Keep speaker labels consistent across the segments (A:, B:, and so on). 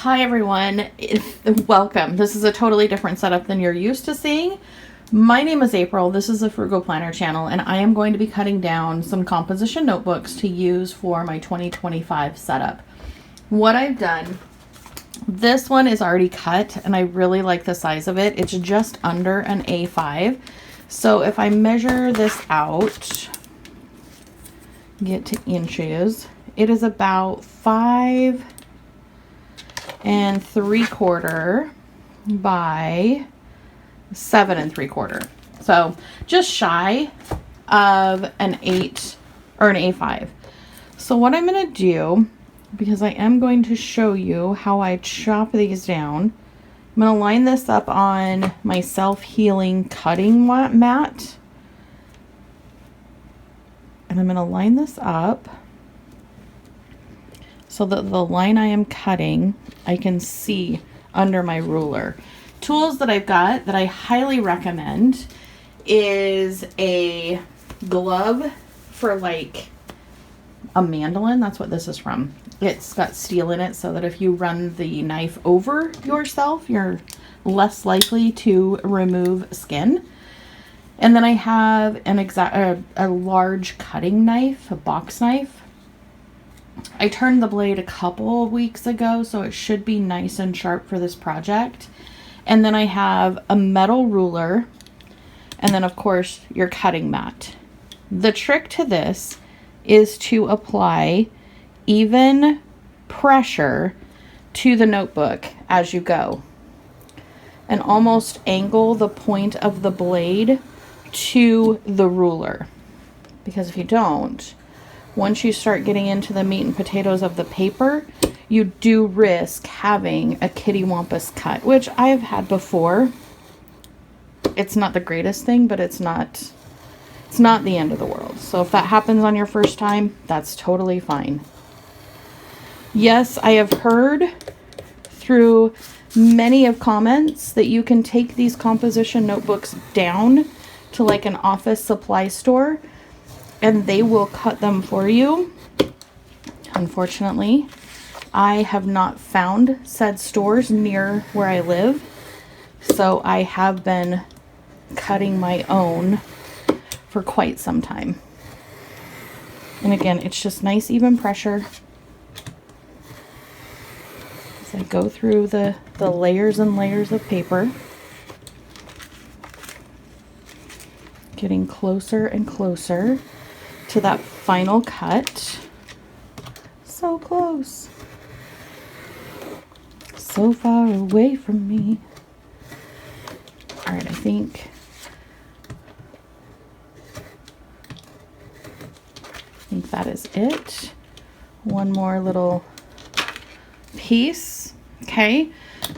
A: Hi everyone, welcome. This is a totally different setup than you're used to seeing. My name is April, this is the Frugal Planner channel, and I am going to be cutting down some composition notebooks to use for my 2025 setup. What I've done, this one is already cut and I really like the size of it. It's just under an A5. So if I measure this out, get to inches, it is about 5 3/4 by 7 3/4. So just shy of an 8 or an A5. So what I'm going to do, because I am going to show you how I chop these down, I'm going to line this up on my self-healing cutting mat. And I'm going to line this up so that the line I am cutting, I can see under my ruler. Tools that I've got that I highly recommend is a glove for like a mandolin. That's what this is from. It's got steel in it so that if you run the knife over yourself, you're less likely to remove skin. And then I have a large cutting knife, a box knife. I turned the blade a couple weeks ago, so it should be nice and sharp for this project. And then I have a metal ruler, and then of course your cutting mat. The trick to this is to apply even pressure to the notebook as you go, and almost angle the point of the blade to the ruler. Because if you don't, once you start getting into the meat and potatoes of the paper, you do risk having a kittywampus cut, which I've had before. It's not the greatest thing, but it's not the end of the world. So if that happens on your first time, that's totally fine. Yes, I have heard through many of comments that you can take these composition notebooks down to like an office supply store and they will cut them for you. Unfortunately, I have not found said stores near where I live, so I have been cutting my own for quite some time. And again, it's just nice even pressure as I go through the layers and layers of paper, getting closer and closer to that final cut. So close. So far away from me. All right, I think that is it. One more little piece. Okay,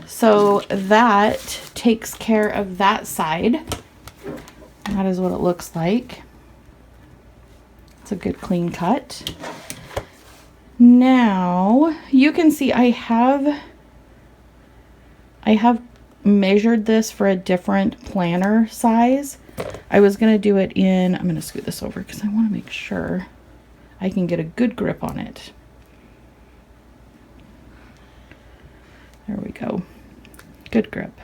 A: so that takes care of that side. That is what it looks like. It's a good clean cut. Now you can see I have measured this for a different planner size. I was going to do it in, I'm going to scoot this over because I want to make sure I can get a good grip on it. There we go. Good grip.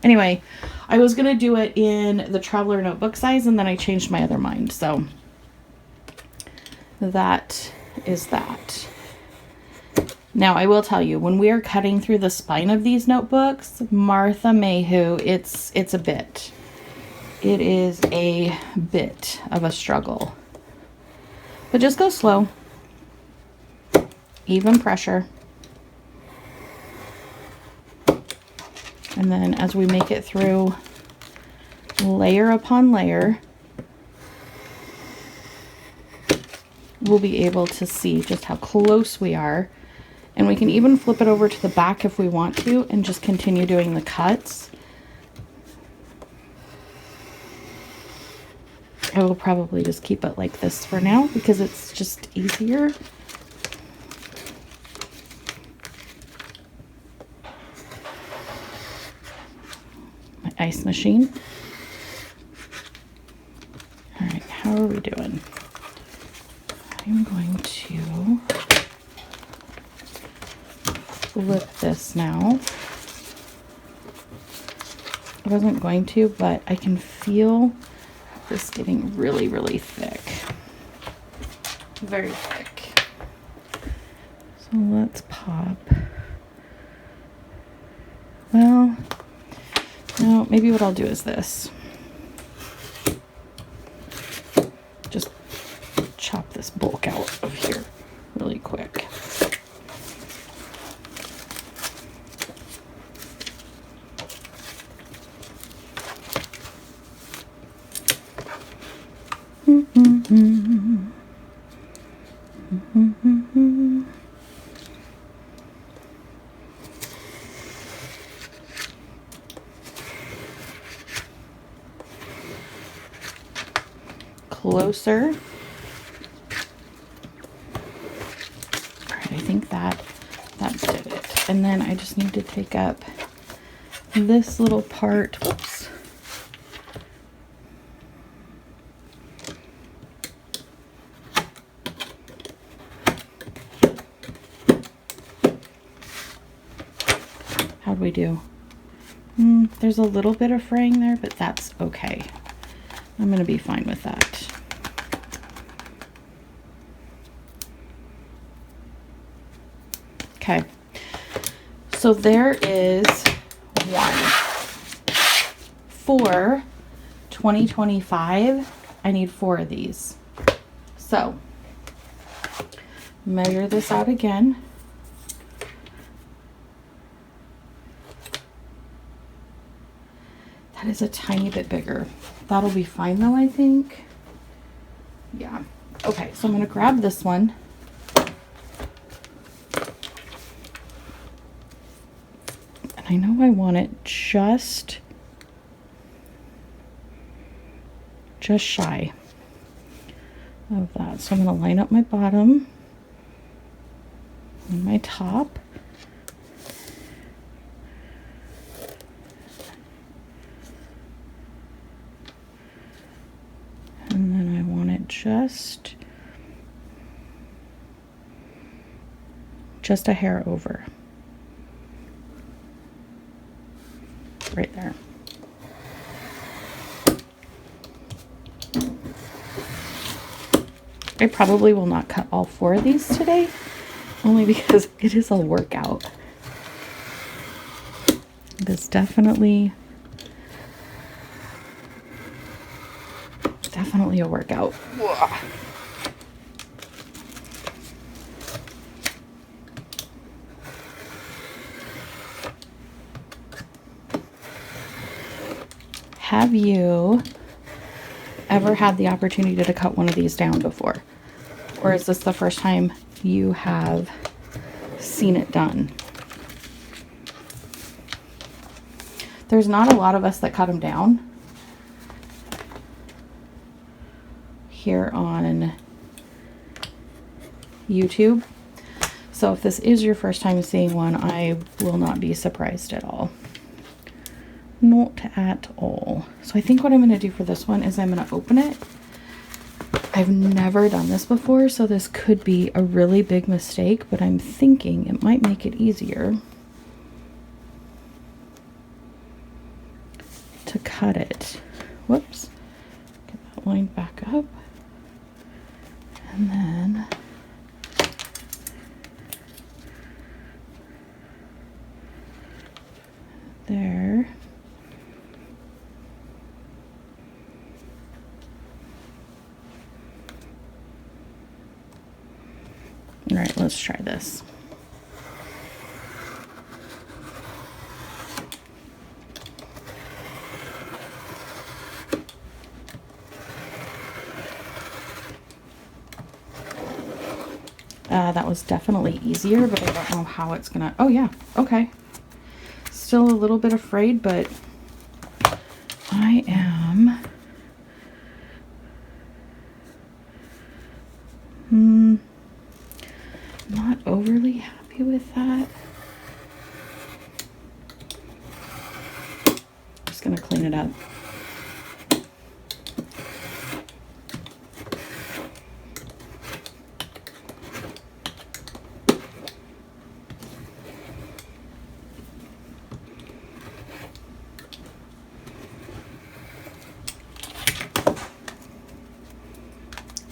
A: Anyway, I was going to do it in the traveler notebook size, and then I changed my other mind. So that is that. Now, I will tell you, when we are cutting through the spine of these notebooks, Martha Mayhew, it's a bit. It is a bit of a struggle. But just go slow. Even pressure. And then as we make it through layer upon layer, we'll be able to see just how close we are. And we can even flip it over to the back if we want to and just continue doing the cuts. I will probably just keep it like this for now because it's just easier. My ice machine. All right, how are we doing? I'm going to flip this now. I wasn't going to, but I can feel this getting really, really thick. Very thick. So let's pop. Well, no, maybe what I'll do is this. Just chop this bulk out of here really quick. Closer. All right, I think that did it. And then I just need to take up this little part. Whoops. How'd we do? There's a little bit of fraying there, but that's okay. I'm going to be fine with that. Okay, so there is one. For 2025, I need 4 of these. So, measure this out again. That is a tiny bit bigger. That'll be fine though, I think. Yeah. Okay, so I'm going to grab this one. And I know I want it just shy of that. So I'm going to line up my bottom and my top. And then I want it just a hair over. Right there. I probably will not cut all 4 of these today, only because it is a workout. It is definitely a workout. Whoa. Have you ever had the opportunity to cut one of these down before? Or is this the first time you have seen it done? There's not a lot of us that cut them down here on YouTube. So if this is your first time seeing one, I will not be surprised at all. Not at all. So I think what I'm going to do for this one is I'm going to open it. I've never done this before, so this could be a really big mistake, but I'm thinking it might make it easier to cut it. Whoops. Get that line back up. And then there. All right, let's try this. That was definitely easier, but I don't know how it's gonna, oh yeah, okay. Still a little bit afraid, but I am not overly happy with that. Just gonna clean it up.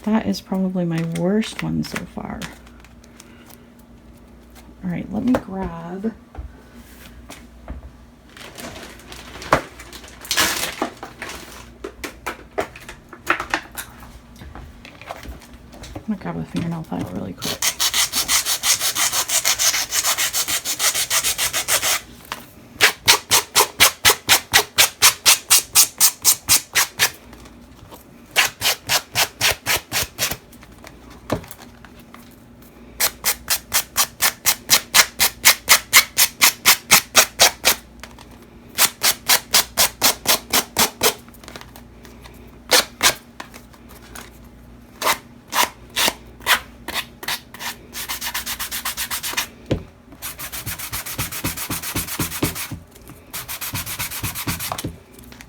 A: That is probably my worst one so far. All right, let me grab. I'm gonna grab a fingernail file really quick.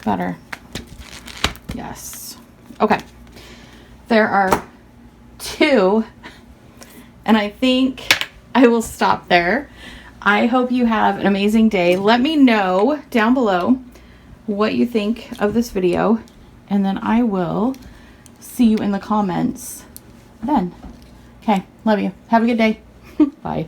A: Better. Yes. Okay. There are 2, and I think I will stop there. I hope you have an amazing day. Let me know down below what you think of this video, and then I will see you in the comments then. Okay. Love you. Have a good day. Bye.